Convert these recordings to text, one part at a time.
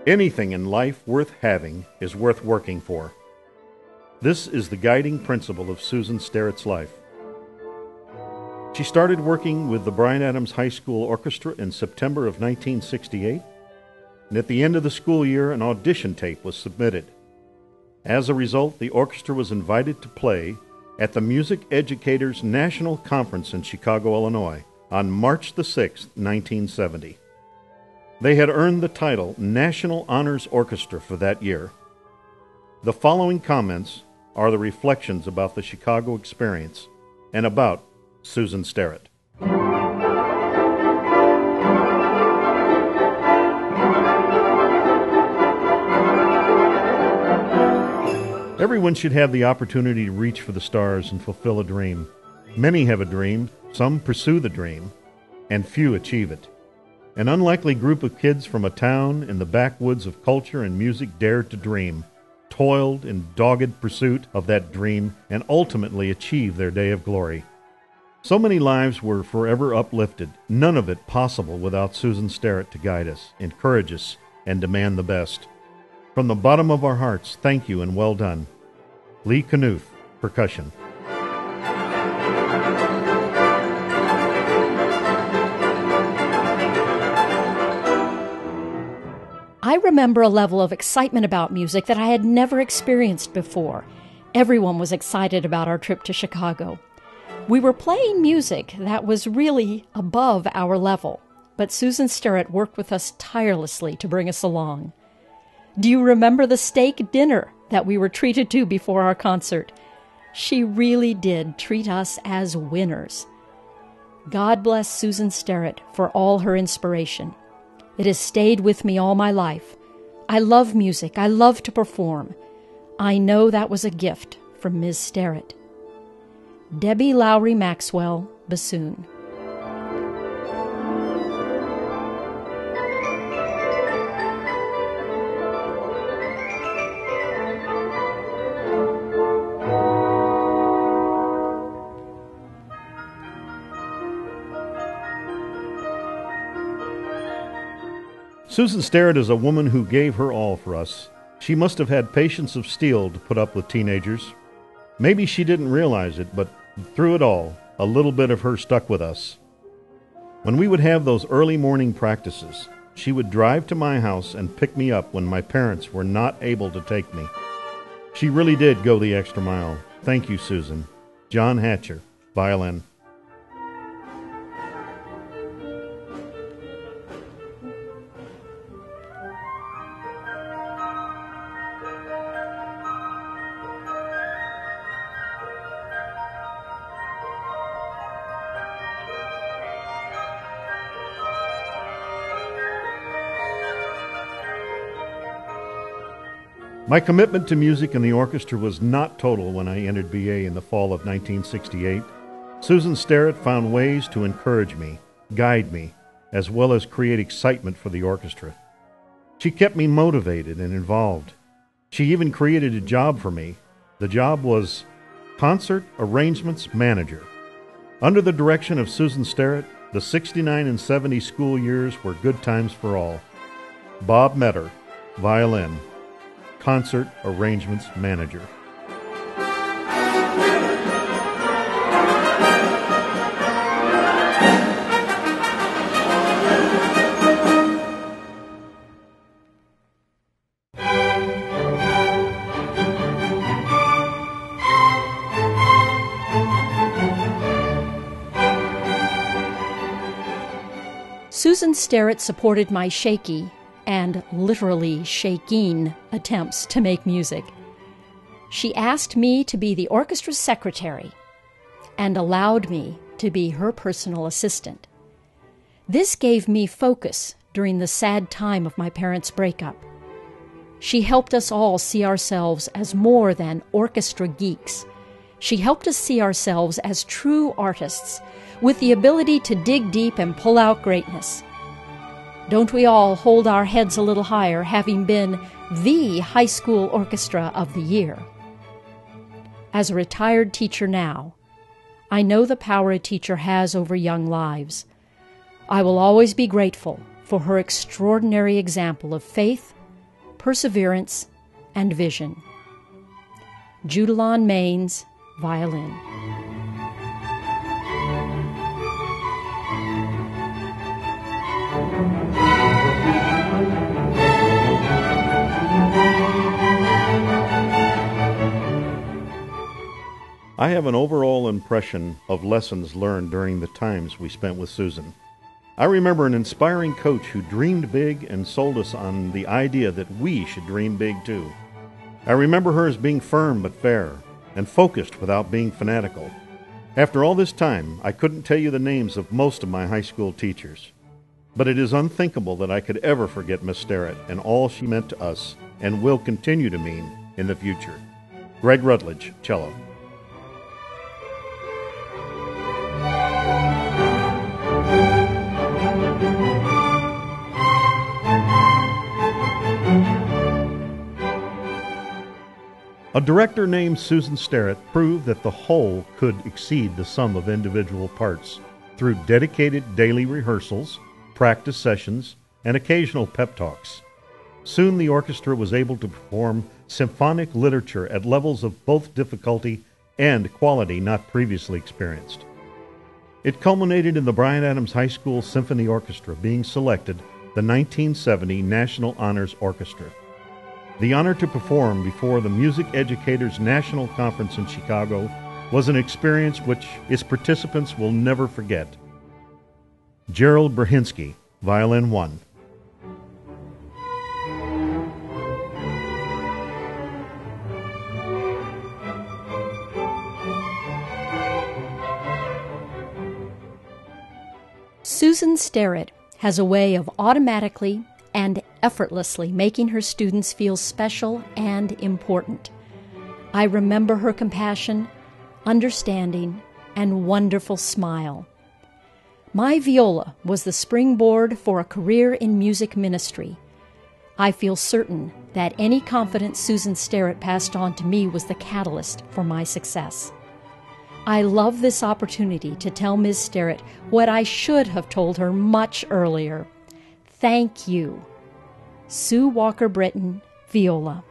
Anything in life worth having is worth working for. This is the guiding principle of Susan Starrett's life. She started working with the Bryan Adams High School Orchestra in September of 1968, and at the end of the school year, an audition tape was submitted. As a result, the orchestra was invited to play at the Music Educators National Conference in Chicago, Illinois, on March the 6th, 1970. They had earned the title National Honors Orchestra for that year. The following comments are the reflections about the Chicago experience and about Susan Starrett. Everyone should have the opportunity to reach for the stars and fulfill a dream. Many have a dream, some pursue the dream, and few achieve it. An unlikely group of kids from a town in the backwoods of culture and music dared to dream, toiled in dogged pursuit of that dream, and ultimately achieved their day of glory. So many lives were forever uplifted, none of it possible without Susan Starrett to guide us, encourage us, and demand the best. From the bottom of our hearts, thank you and well done. Lee Knuth, percussion. I remember a level of excitement about music that I had never experienced before. Everyone was excited about our trip to Chicago. We were playing music that was really above our level, but Susan Starrett worked with us tirelessly to bring us along. Do you remember the steak dinner that we were treated to before our concert? She really did treat us as winners. God bless Susan Starrett for all her inspiration. It has stayed with me all my life. I love music. I love to perform. I know that was a gift from Ms. Starrett. Debbie Lowry Maxwell, bassoon. Susan Starrett is a woman who gave her all for us. She must have had patience of steel to put up with teenagers. Maybe she didn't realize it, but through it all, a little bit of her stuck with us. When we would have those early morning practices, she would drive to my house and pick me up when my parents were not able to take me. She really did go the extra mile. Thank you, Susan. John Hatcher, violin. My commitment to music and the orchestra was not total when I entered BA in the fall of 1968. Susan Starrett found ways to encourage me, guide me, as well as create excitement for the orchestra. She kept me motivated and involved. She even created a job for me. The job was concert arrangements manager. Under the direction of Susan Starrett, the 69 and 70 school years were good times for all. Bob Metter, violin. Concert Arrangements Manager. Susan Starrett supported my shaky and literally shaking attempts to make music. She asked me to be the orchestra's secretary and allowed me to be her personal assistant. This gave me focus during the sad time of my parents' breakup. She helped us all see ourselves as more than orchestra geeks. She helped us see ourselves as true artists with the ability to dig deep and pull out greatness. Don't we all hold our heads a little higher, having been the high school orchestra of the year? As a retired teacher now, I know the power a teacher has over young lives. I will always be grateful for her extraordinary example of faith, perseverance, and vision. Judalon Maines, violin. I have an overall impression of lessons learned during the times we spent with Susan. I remember an inspiring coach who dreamed big and sold us on the idea that we should dream big too. I remember her as being firm but fair, and focused without being fanatical. After all this time, I couldn't tell you the names of most of my high school teachers. But it is unthinkable that I could ever forget Miss Starrett and all she meant to us and will continue to mean in the future. Greg Rutledge, cello. A director named Susan Starrett proved that the whole could exceed the sum of individual parts through dedicated daily rehearsals, practice sessions, and occasional pep talks. Soon the orchestra was able to perform symphonic literature at levels of both difficulty and quality not previously experienced. It culminated in the Bryan Adams High School Symphony Orchestra being selected the 1970 National Honors Orchestra. The honor to perform before the Music Educators National Conference in Chicago was an experience which its participants will never forget. Gerald Brhinski, violin 1. Susan Starrett has a way of automatically and effortlessly making her students feel special and important. I remember her compassion, understanding, and wonderful smile. My viola was the springboard for a career in music ministry. I feel certain that any confidence Susan Starrett passed on to me was the catalyst for my success. I love this opportunity to tell Ms. Starrett what I should have told her much earlier. Thank you. Sue Walker Britton, viola.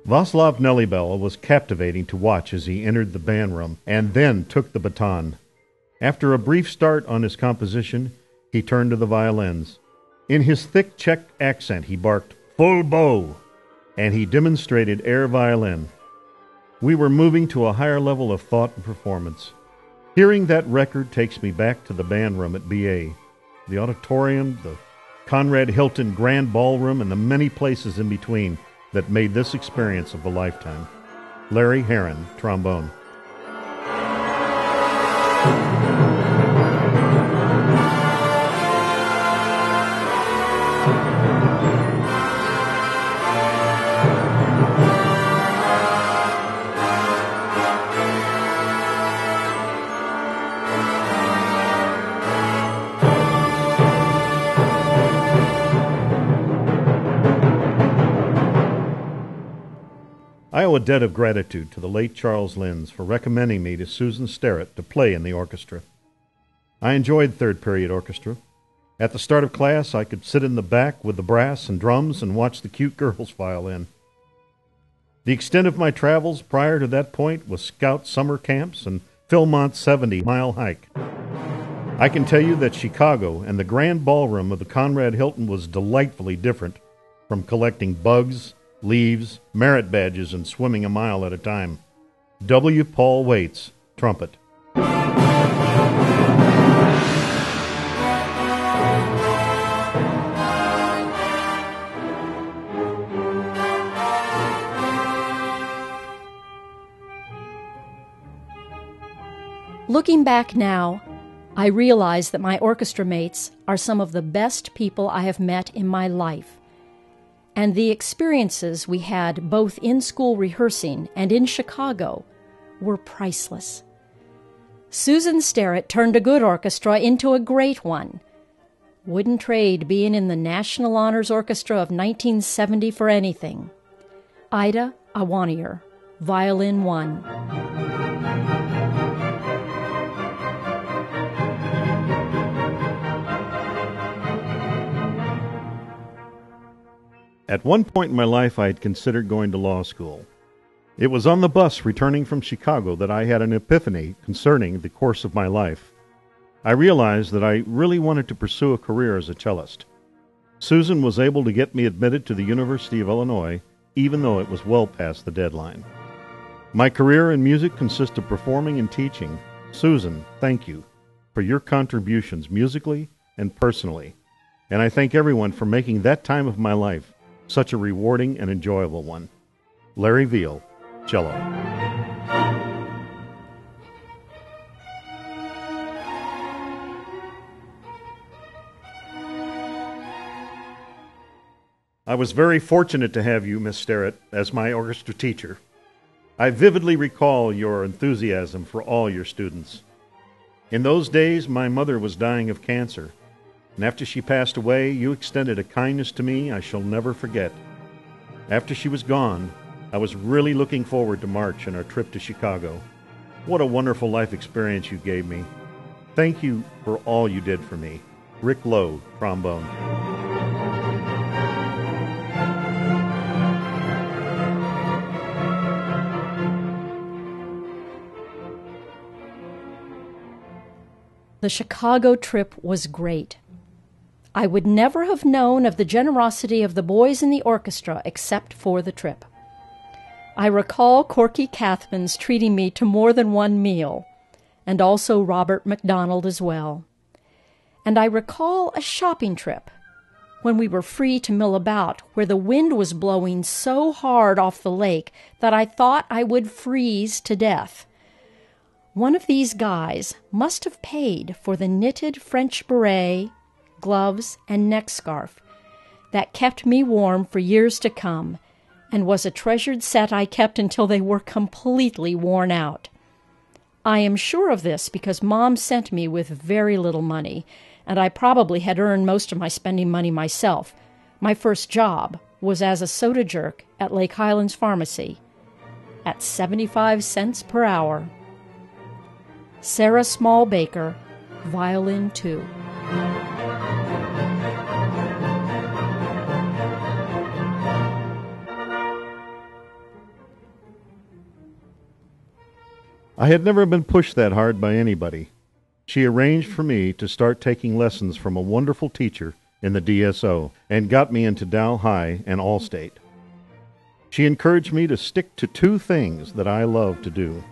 Václav Nelibel was captivating to watch as he entered the band room and then took the baton. After a brief start on his composition, he turned to the violins. In his thick Czech accent, he barked, "Full bow!" and he demonstrated air violin. We were moving to a higher level of thought and performance. Hearing that record takes me back to the band room at BA, the auditorium, the Conrad Hilton Grand Ballroom, and the many places in between that made this experience of a lifetime. Larry Heron, trombone. I owe a debt of gratitude to the late Charles Linz for recommending me to Susan Starrett to play in the orchestra. I enjoyed third period orchestra. At the start of class, I could sit in the back with the brass and drums and watch the cute girls file in. The extent of my travels prior to that point was Scout summer camps and Philmont's 70-mile hike. I can tell you that Chicago and the Grand Ballroom of the Conrad Hilton was delightfully different from collecting bugs, leaves, merit badges, and swimming a mile at a time. W. Paul Waits, trumpet. Looking back now, I realize that my orchestra mates are some of the best people I have met in my life, and the experiences we had both in school rehearsing and in Chicago were priceless. Susan Starrett turned a good orchestra into a great one. Wouldn't trade being in the National Honors Orchestra of 1970 for anything. Ida Awanier, Violin 1. At one point in my life, I had considered going to law school. It was on the bus returning from Chicago that I had an epiphany concerning the course of my life. I realized that I really wanted to pursue a career as a cellist. Susan was able to get me admitted to the University of Illinois, even though it was well past the deadline. My career in music consists of performing and teaching. Susan, thank you for your contributions musically and personally, and I thank everyone for making that time of my life such a rewarding and enjoyable one. Larry Veal, cello. I was very fortunate to have you, Miss Starrett, as my orchestra teacher. I vividly recall your enthusiasm for all your students. In those days, my mother was dying of cancer, and after she passed away, you extended a kindness to me I shall never forget. After she was gone, I was really looking forward to March and our trip to Chicago. What a wonderful life experience you gave me. Thank you for all you did for me. Rick Lowe, trombone. The Chicago trip was great. I would never have known of the generosity of the boys in the orchestra except for the trip. I recall Corky Cathman's treating me to more than one meal, and also Robert MacDonald as well. And I recall a shopping trip when we were free to mill about, where the wind was blowing so hard off the lake that I thought I would freeze to death. One of these guys must have paid for the knitted French beret, gloves, and neck scarf that kept me warm for years to come, and was a treasured set I kept until they were completely worn out. I am sure of this because Mom sent me with very little money, and I probably had earned most of my spending money myself. My first job was as a soda jerk at Lake Highlands Pharmacy at 75 cents per hour. Sarah Small Baker, Violin 2. I had never been pushed that hard by anybody. She arranged for me to start taking lessons from a wonderful teacher in the DSO and got me into Dow High and Allstate. She encouraged me to stick to two things that I love to do.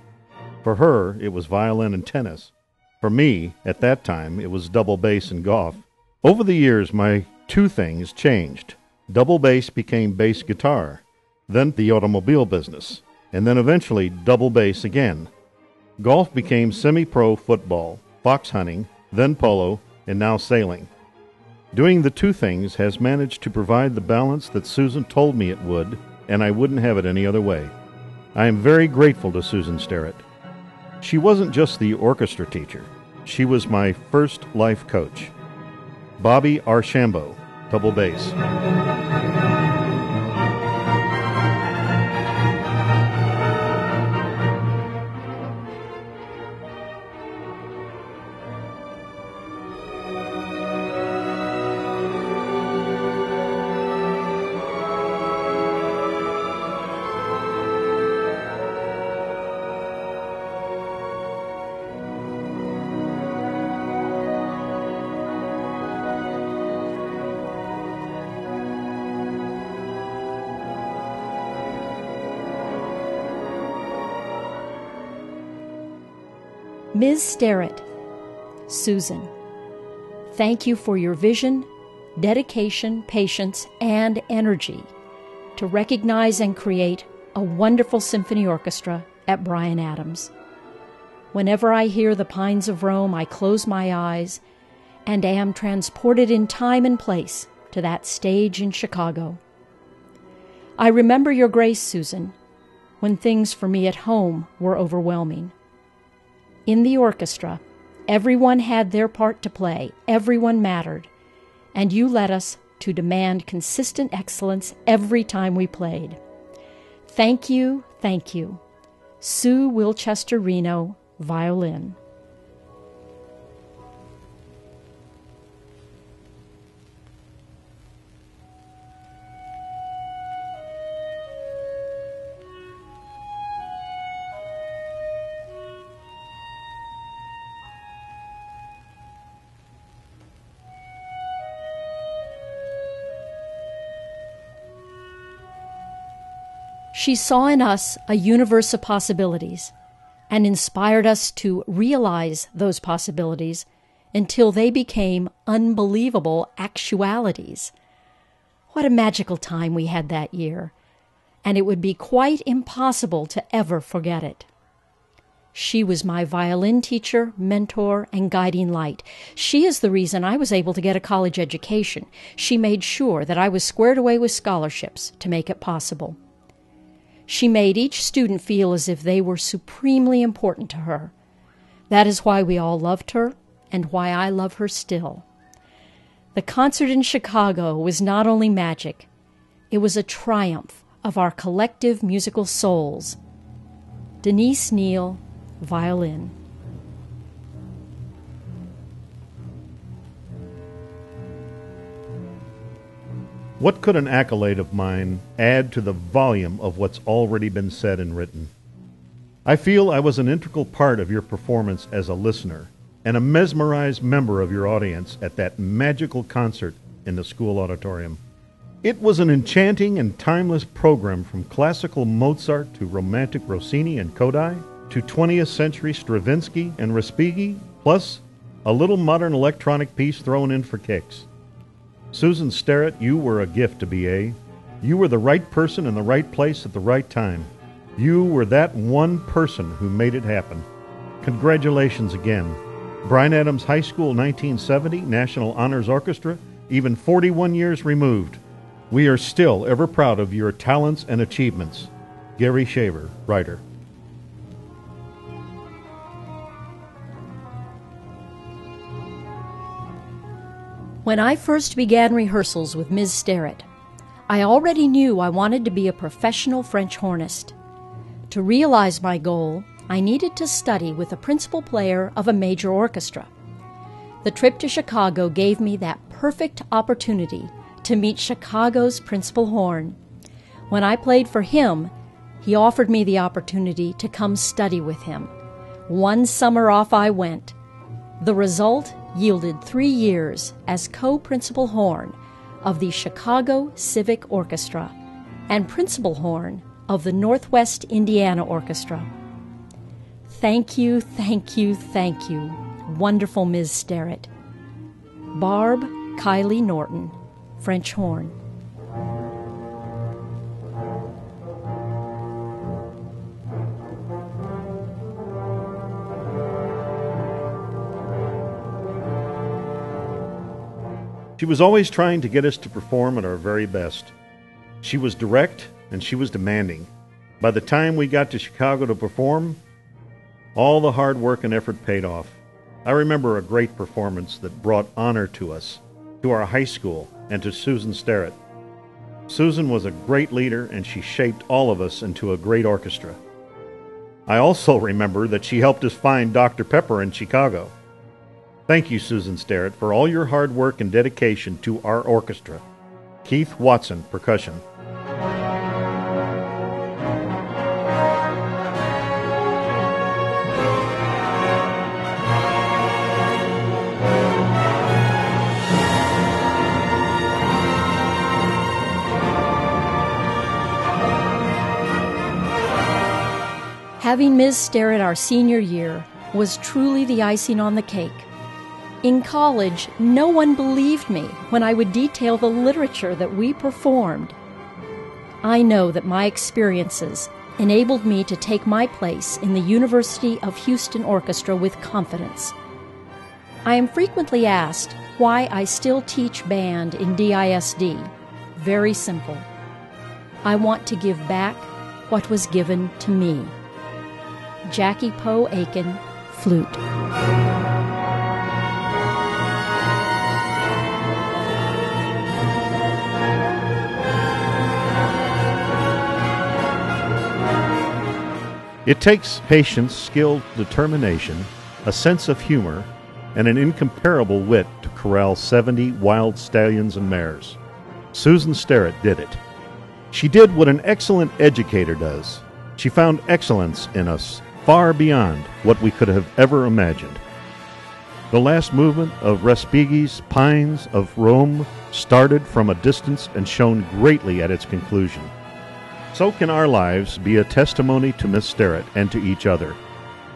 For her, it was violin and tennis. For me, at that time, it was double bass and golf. Over the years, my two things changed. Double bass became bass guitar, then the automobile business, and then eventually double bass again. Golf became semi-pro football, fox hunting, then polo, and now sailing. Doing the two things has managed to provide the balance that Susan told me it would, and I wouldn't have it any other way. I am very grateful to Susan Starrett. She wasn't just the orchestra teacher. She was my first life coach. Bobby Archambault, double bass. Ms. Starrett, Susan, thank you for your vision, dedication, patience, and energy to recognize and create a wonderful symphony orchestra at Bryan Adams. Whenever I hear the Pines of Rome, I close my eyes and am transported in time and place to that stage in Chicago. I remember your grace, Susan, when things for me at home were overwhelming. In the orchestra, everyone had their part to play, everyone mattered, and you led us to demand consistent excellence every time we played. Thank you, thank you. Sue Wilchester Reno, violin. She saw in us a universe of possibilities and inspired us to realize those possibilities until they became unbelievable actualities. What a magical time we had that year, and it would be quite impossible to ever forget it. She was my violin teacher, mentor, and guiding light. She is the reason I was able to get a college education. She made sure that I was squared away with scholarships to make it possible. She made each student feel as if they were supremely important to her. That is why we all loved her and why I love her still. The concert in Chicago was not only magic, it was a triumph of our collective musical souls. Denise Neal, violin. What could an accolade of mine add to the volume of what's already been said and written? I feel I was an integral part of your performance as a listener and a mesmerized member of your audience at that magical concert in the school auditorium. It was an enchanting and timeless program from classical Mozart to romantic Rossini and Kodai to 20th century Stravinsky and Respighi, plus a little modern electronic piece thrown in for kicks. Susan Starrett, you were a gift to BA. You were the right person in the right place at the right time. You were that one person who made it happen. Congratulations again. Bryan Adams High School 1970 National Honors Orchestra, even 41 years removed. We are still ever proud of your talents and achievements. Gary Shaver, writer. When I first began rehearsals with Ms. Starrett, I already knew I wanted to be a professional French hornist. To realize my goal, I needed to study with a principal player of a major orchestra. The trip to Chicago gave me that perfect opportunity to meet Chicago's principal horn. When I played for him, he offered me the opportunity to come study with him. One summer off I went. The result yielded 3 years as co-principal horn of the Chicago Civic Orchestra and principal horn of the Northwest Indiana Orchestra. Thank you, thank you, thank you, wonderful Ms. Starrett. Barb Kylie Norton, French horn. She was always trying to get us to perform at our very best. She was direct and she was demanding. By the time we got to Chicago to perform, all the hard work and effort paid off. I remember a great performance that brought honor to us, to our high school, and to Susan Starrett. Susan was a great leader and she shaped all of us into a great orchestra. I also remember that she helped us find Dr. Pepper in Chicago. Thank you, Susan Starrett, for all your hard work and dedication to our orchestra. Keith Watson, percussion. Having Ms. Starrett our senior year was truly the icing on the cake. In college, no one believed me when I would detail the literature that we performed. I know that my experiences enabled me to take my place in the University of Houston Orchestra with confidence. I am frequently asked why I still teach band in DISD. Very simple. I want to give back what was given to me. Jackie Poe Aiken, flute. It takes patience, skill, determination, a sense of humor, and an incomparable wit to corral 70 wild stallions and mares. Susan Starrett did it. She did what an excellent educator does. She found excellence in us far beyond what we could have ever imagined. The last movement of Respighi's Pines of Rome started from a distance and shone greatly at its conclusion. So can our lives be a testimony to Miss Starrett and to each other.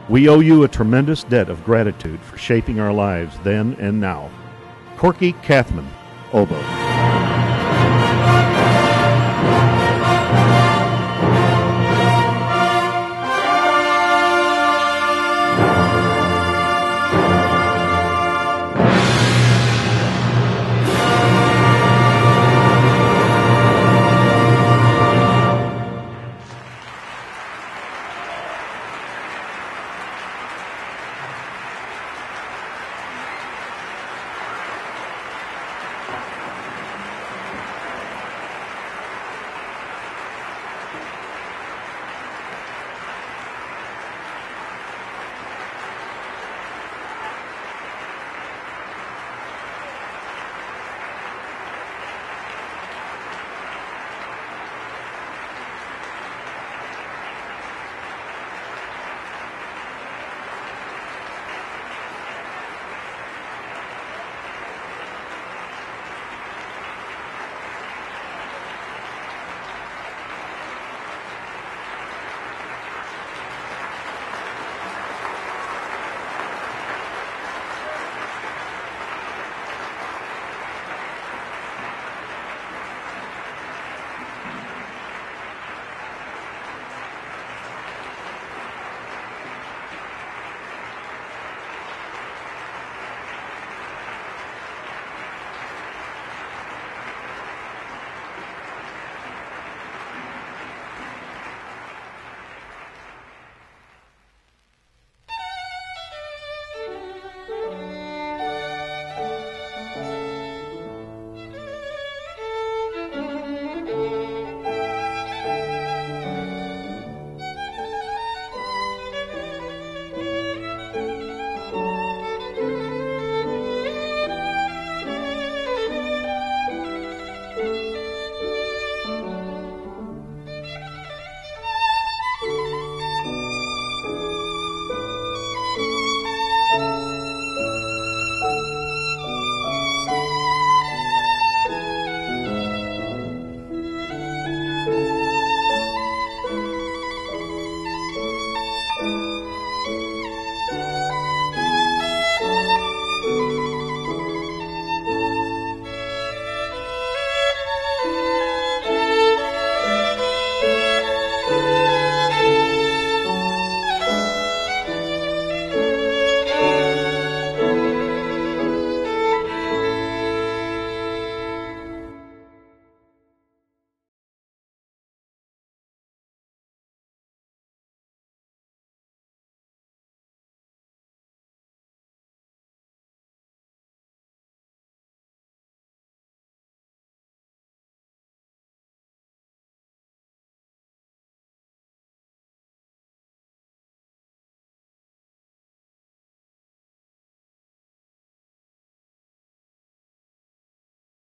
We owe you a tremendous debt of gratitude for shaping our lives then and now. Corky Cathman, oboe.